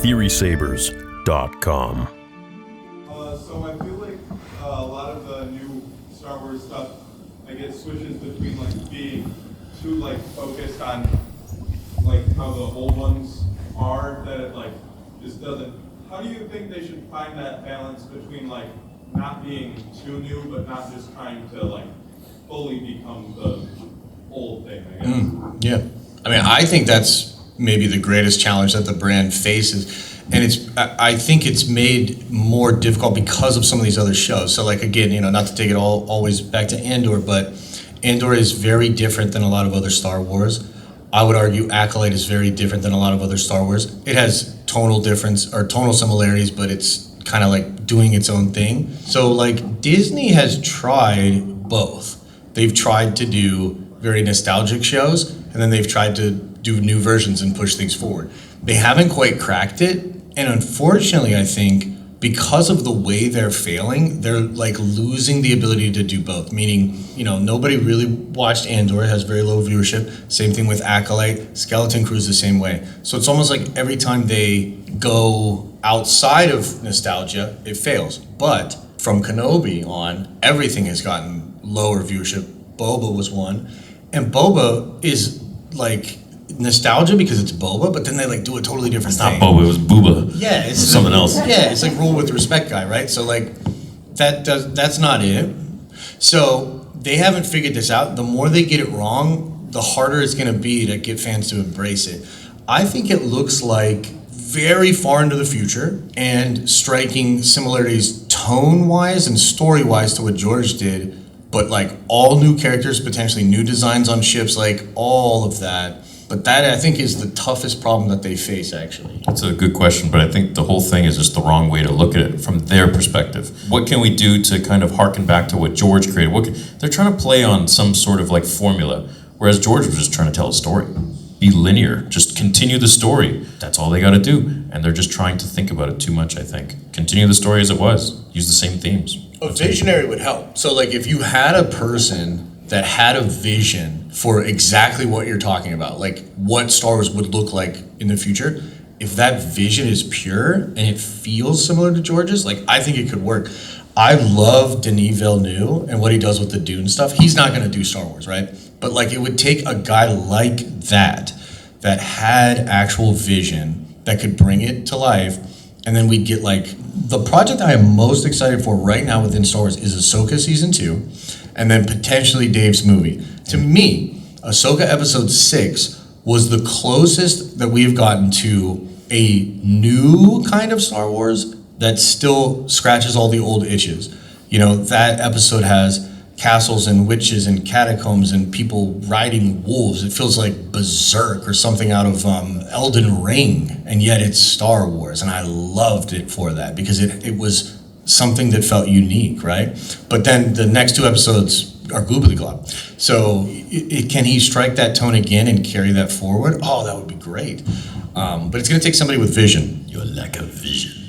TheorySabers.com. So I feel like a lot of the new Star Wars stuff, like it switches between like being too like focused on like how the old ones are, that it like just doesn't. How do you think they should find that balance between like not being too new, but not just trying to like fully become the old thing, I guess? Yeah. I mean, I think that's maybe the greatest challenge that the brand faces. And I think it's made more difficult because of some of these other shows. So like, again, not to take it always back to Andor, but Andor is very different than a lot of other Star Wars. I would argue Acolyte is very different than a lot of other Star Wars. It has tonal difference or tonal similarities, but it's kind of like doing its own thing. So like Disney has tried both. They've tried to do very nostalgic shows, and then they've tried to do new versions and push things forward. They haven't quite cracked it, and unfortunately, I think because of the way they're failing, they're like losing the ability to do both. Meaning, nobody really watched Andor, it has very low viewership. Same thing with Acolyte, Skeleton Crew's the same way. So it's almost like every time they go outside of nostalgia, it fails. But from Kenobi on, everything has gotten lower viewership. Boba was one, and Boba is like nostalgia because it's Boba, but then they like do a totally different thing. It's not Boba, it was Booba. Yeah, it's something else. Yeah, it's like rule with respect guy, right? So like that's not it. So they haven't figured this out. The more they get it wrong, the harder it's going to be to get fans to embrace it. I think it looks like very far into the future and striking similarities tone-wise and story-wise to what George did, but like all new characters, potentially new designs on ships, like all of that. But that, I think, is the toughest problem that they face, actually. That's a good question, but I think the whole thing is just the wrong way to look at it from their perspective. What can we do to kind of harken back to what George created? They're trying to play on some sort of like formula, whereas George was just trying to tell a story. Be linear, just continue the story. That's all they got to do. And they're just trying to think about it too much, I think. Continue the story as it was. Use the same themes. A visionary would help. So like if you had a person that had a vision for exactly what you're talking about, like what Star Wars would look like in the future, if that vision is pure and it feels similar to George's, like I think it could work. I love Denis Villeneuve and what he does with the Dune stuff. He's not going to do Star Wars, right? But like it would take a guy like that had actual vision that could bring it to life, and then we'd get like the project I am most excited for right now within Star Wars is Ahsoka Season 2, and then potentially Dave's movie. To me, Ahsoka Episode 6 was the closest that we've gotten to a new kind of Star Wars that still scratches all the old itches. That episode has castles and witches and catacombs and people riding wolves. It feels like Berserk or something out of Elden Ring, and yet it's Star Wars, and I loved it for that because it was something that felt unique, right? But then the next two episodes are goobly glob. So can he strike that tone again and carry that forward? Oh, that would be great. But it's going to take somebody with vision. You lack a vision.